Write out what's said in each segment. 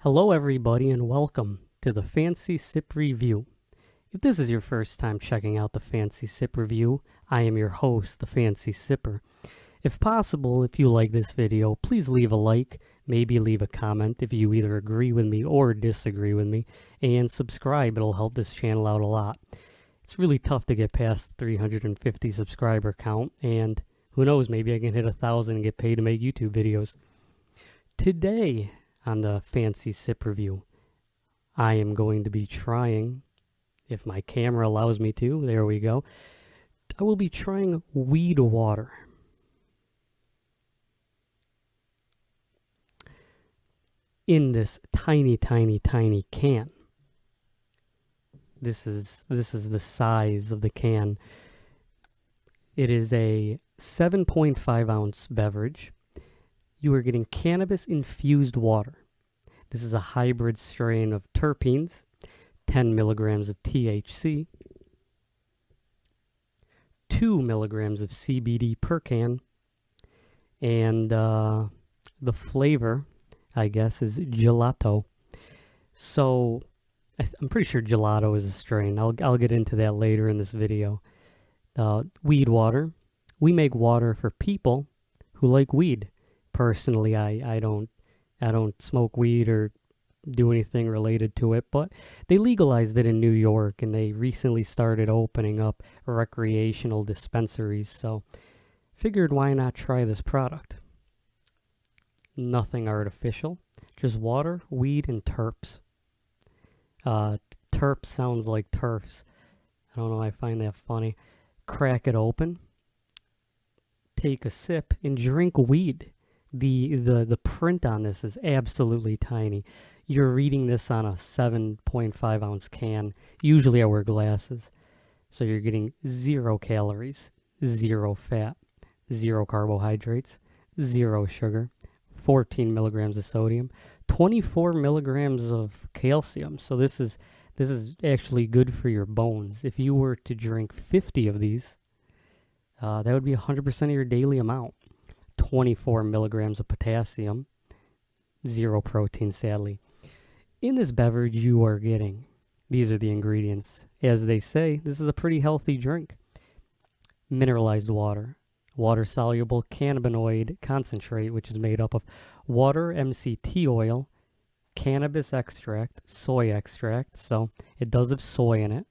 Hello everybody and welcome to the Fancy Sip Review. If this is your first time checking out the Fancy Sip Review, I am your host, the Fancy Sipper. If possible, if you like this video, please leave a like, maybe leave a comment if you either agree with me or disagree with me, and subscribe. It'll help this channel out a lot. It's really tough to get past the 350 subscriber count, and who knows, maybe I can hit 1,000 and get paid to make YouTube videos. Today, on the Fancy Sip Review, I am going to be trying, if my camera allows me to, there we go, I will be trying Weedwater. In this tiny can. This is the size of the can. It is a 7.5 ounce beverage. You are getting cannabis-infused water. This is a hybrid strain of terpenes, 10 milligrams of THC, 2 milligrams of CBD per can, and the flavor, I guess, is gelato. So I'm pretty sure gelato is a strain. I'll get into that later in this video. Weedwater. We make water for people who like weed. Personally, I don't smoke weed or do anything related to it, but they legalized it in New York and they recently started opening up recreational dispensaries, so figured why not try this product. Nothing artificial, just water, weed, and terps. Terps sounds like turfs. I don't know, I find that funny. Crack it open, take a sip, and drink weed. The print on this is absolutely tiny. You're reading this on a 7.5 ounce can. Usually I wear glasses. So you're getting 0 calories, 0 fat, 0 carbohydrates, 0 sugar, 14 milligrams of sodium, 24 milligrams of calcium. So this is actually good for your bones. If you were to drink 50 of these, that would be 100% of your daily amount. 24 milligrams of potassium, 0 protein, sadly. In this beverage, you are getting, these are the ingredients. As they say, this is a pretty healthy drink. Mineralized water, water-soluble cannabinoid concentrate, which is made up of water, MCT oil, cannabis extract, soy extract, so it does have soy in it,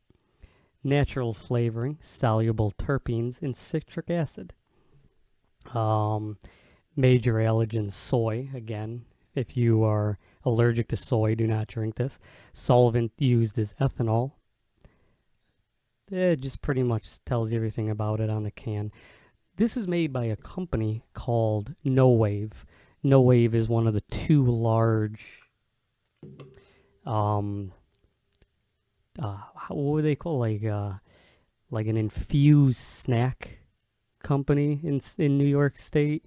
natural flavoring, soluble terpenes, and citric acid. Major allergen, soy. Again, if you are allergic to soy, do not drink this. Solvent used is ethanol. It just pretty much tells you everything about it on the can. This is made by a company called NoWave. NoWave is one of the two large, what would they call, like an infused snack company in New York State.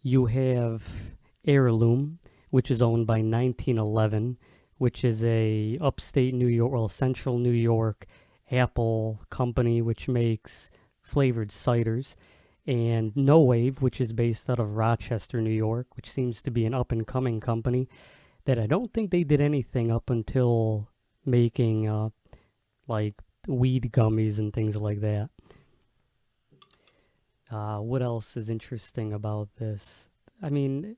You have Heirloom, which is owned by 1911, which is a upstate New York, well, central New York apple company which makes flavored ciders, and NoWave, which is based out of Rochester, New York, which seems to be an up-and-coming company that I don't think they did anything up until making like weed gummies and things like that. What else is interesting about this? I mean,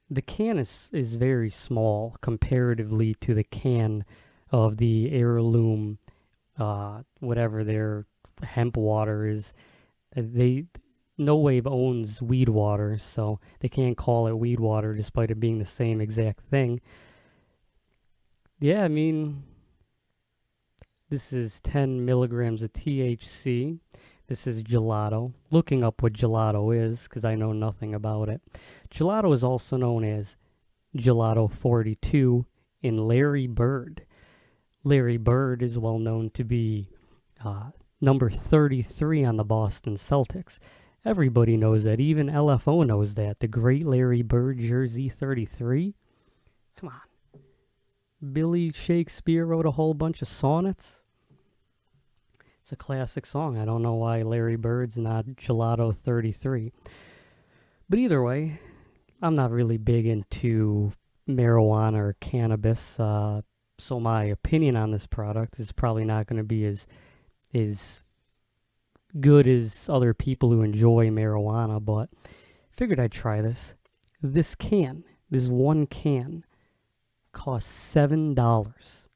the can is very small comparatively to the can of the Heirloom, whatever their hemp water is. NoWave owns Weedwater, so they can't call it Weedwater despite it being the same exact thing. Yeah, I mean, this is 10 milligrams of THC. This is gelato. Looking up what gelato is, because I know nothing about it. Gelato is also known as Gelato 42 in Larry Bird. Larry Bird is well known to be number 33 on the Boston Celtics. Everybody knows that. Even LFO knows that. The great Larry Bird jersey 33. Come on. Billy Shakespeare wrote a whole bunch of sonnets. It's a classic song. I don't know why Larry Bird's not Gelato 33. But either way, I'm not really big into marijuana or cannabis. So my opinion on this product is probably not going to be as good as other people who enjoy marijuana, but figured I'd try this. This one can, costs $7.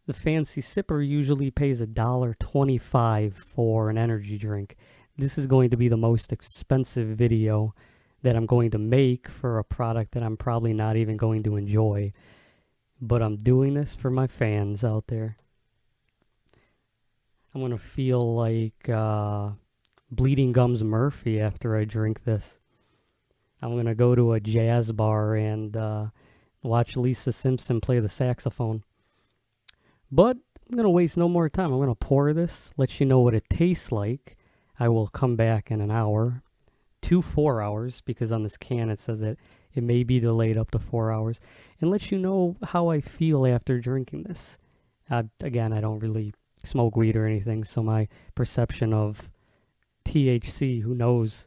The fancy sipper usually pays $1.25 for an energy drink. This is going to be the most expensive video that I'm going to make for a product that I'm probably not even going to enjoy. But I'm doing this for my fans out there. I'm going to feel like Bleeding Gums Murphy after I drink this. I'm going to go to a jazz bar and watch Lisa Simpson play the saxophone. But I'm going to waste no more time. I'm going to pour this, let you know what it tastes like. I will come back in an hour to 4 hours, because on this can it says that it may be delayed up to 4 hours, and let you know how I feel after drinking this. Again, I don't really smoke weed or anything, so my perception of THC, who knows?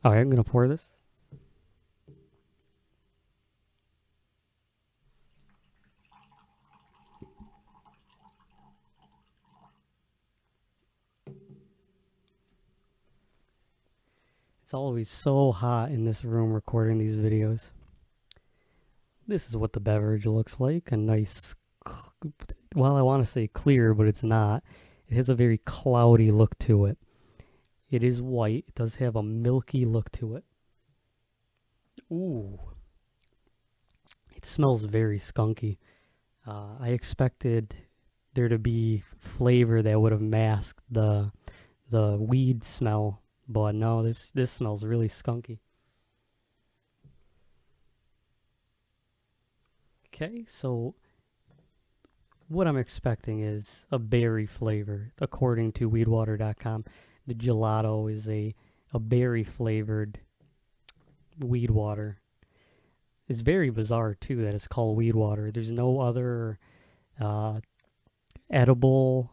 All right, I'm going to pour this. It's always so hot in this room recording these videos. This is what the beverage looks like. A nice, well, I want to say clear, but it's not. It has a very cloudy look to it. It is white. It does have a milky look to it. Ooh. It smells very skunky. I expected there to be flavor that would have masked the weed smell, but no, this smells really skunky. Okay, so what I'm expecting is a berry flavor, according to Weedwater.com. The gelato is a berry flavored weed water. It's very bizarre too that it's called weed water. There's no other edible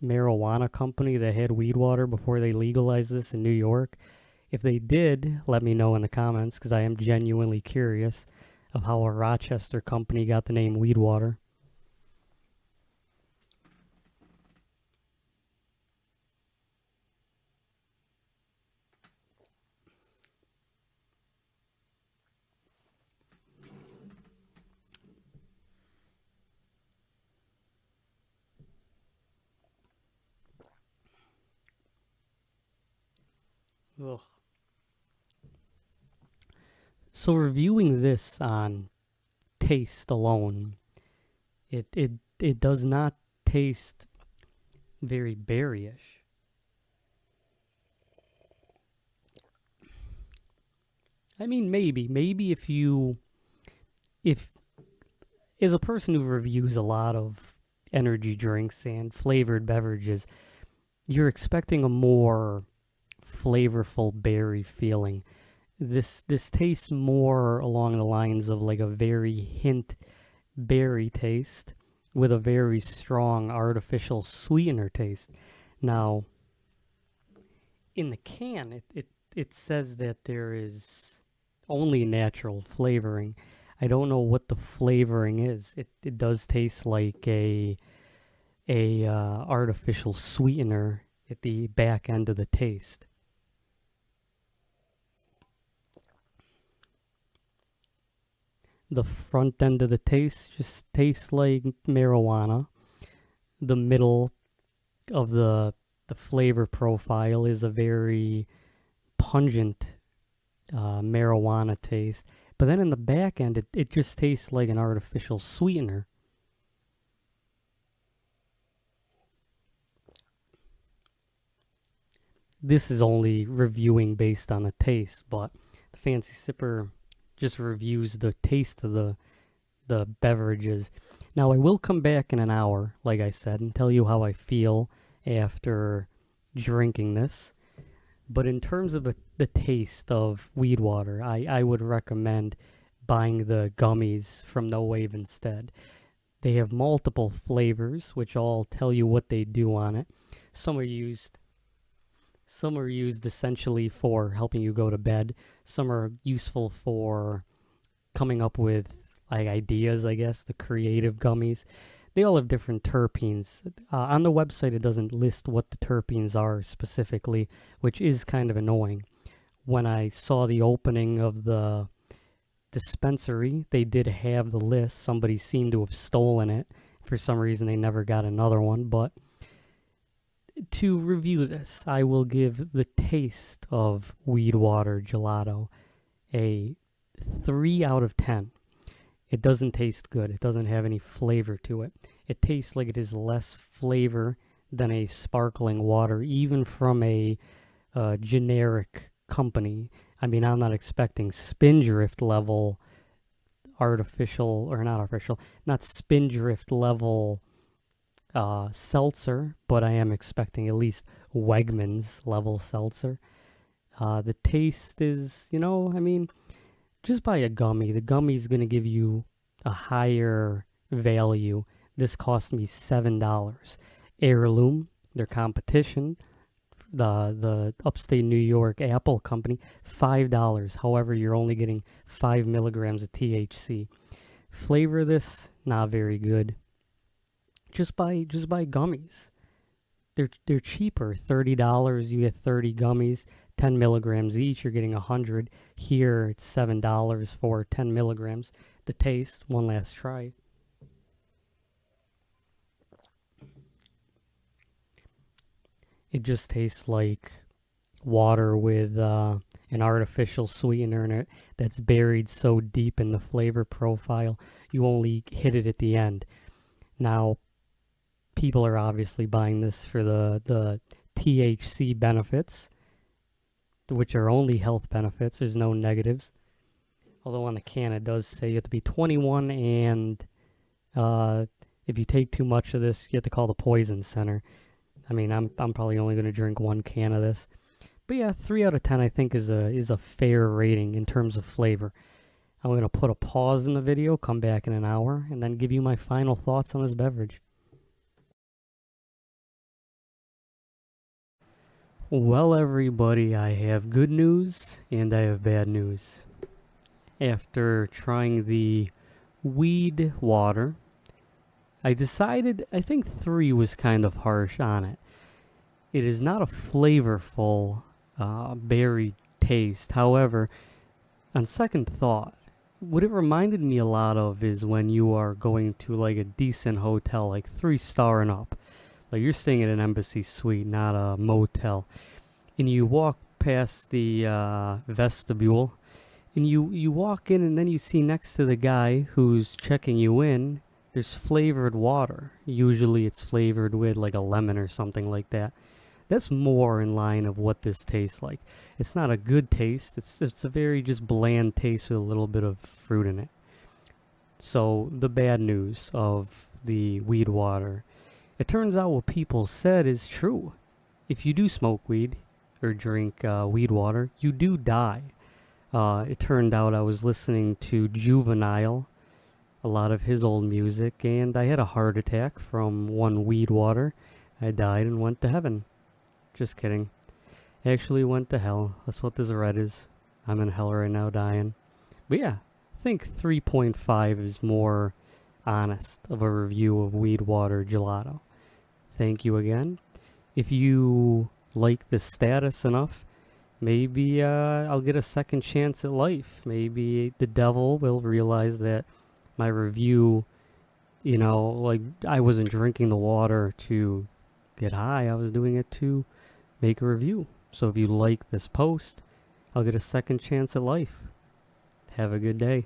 marijuana company that had weed water before they legalized this in New York. If they did, let me know in the comments, because I am genuinely curious of how a Rochester company got the name Weedwater. Ugh. So reviewing this on taste alone, it does not taste very berryish. I mean, maybe if as a person who reviews a lot of energy drinks and flavored beverages, you're expecting a more flavorful berry feeling. This tastes more along the lines of like a very hint berry taste with a very strong artificial sweetener taste. Now, in the can, it says that there is only natural flavoring. I don't know what the flavoring is. It does taste like a artificial sweetener at the back end of the taste. The front end of the taste just tastes like marijuana. The middle of the flavor profile is a very pungent marijuana taste. But then in the back end, it just tastes like an artificial sweetener. This is only reviewing based on the taste, but the Fancy Sipper just reviews the taste of the beverages. Now, I will come back in an hour, like I said, and tell you how I feel after drinking this. But in terms of the taste of weed water, I would recommend buying the gummies from NoWave instead. They have multiple flavors, which all tell you what they do on it. Some are used essentially for helping you go to bed. Some are useful for coming up with like ideas, I guess, the creative gummies. They all have different terpenes. On the website, it doesn't list what the terpenes are specifically, which is kind of annoying. When I saw the opening of the dispensary, they did have the list. Somebody seemed to have stolen it. For some reason, they never got another one. But to review this, I will give the taste of Weedwater Gelato a 3 out of 10. It doesn't taste good. It doesn't have any flavor to it. It tastes like it is less flavor than a sparkling water, even from a generic company. I mean, I'm not expecting Spindrift level artificial, or not artificial, not Spindrift level seltzer, but I am expecting at least Wegmans level seltzer. The taste is, I mean, just buy a gummy. The gummy's going to give you a higher value. This cost me $7. Heirloom, their competition, the upstate New York Apple company, $5. However, you're only getting 5 milligrams of THC. Flavor this, not very good. Just buy gummies. They're cheaper. $30, you get 30 gummies, 10 milligrams each. You're getting 100. Here it's $7 for 10 milligrams. The taste, one last try. It just tastes like water with an artificial sweetener in it that's buried so deep in the flavor profile, you only hit it at the end. Now, people are obviously buying this for the THC benefits, which are only health benefits. There's no negatives. Although on the can it does say you have to be 21, and if you take too much of this, you have to call the poison center. I mean, I'm probably only going to drink 1 can of this. But yeah, 3 out of 10 I think is a fair rating in terms of flavor. I'm going to put a pause in the video, come back in an hour, and then give you my final thoughts on this beverage. Well, everybody, I have good news and I have bad news. After trying the Weedwater, I decided, I think 3 was kind of harsh on it. It is not a flavorful berry taste. However, on second thought, what it reminded me a lot of is when you are going to like a decent hotel, like 3-star and up. Like you're staying at an embassy suite, not a motel. And you walk past the vestibule, and you walk in, and then you see next to the guy who's checking you in, there's flavored water. Usually it's flavored with like a lemon or something like that. That's more in line of what this tastes like. It's not a good taste. It's a very just bland taste with a little bit of fruit in it. So the bad news of the Weedwater. It turns out what people said is true. If you do smoke weed or drink Weedwater, you do die. It turned out I was listening to Juvenile, a lot of his old music, and I had a heart attack from one Weedwater. I died and went to heaven. Just kidding. I actually went to hell. That's what this red is. I'm in hell right now dying. But yeah, I think 3.5 is more honest of a review of Weedwater Gelato. Thank you again. If you like this status enough, maybe I'll get a second chance at life. Maybe the devil will realize that my review, like I wasn't drinking the water to get high. I was doing it to make a review. So if you like this post, I'll get a second chance at life. Have a good day.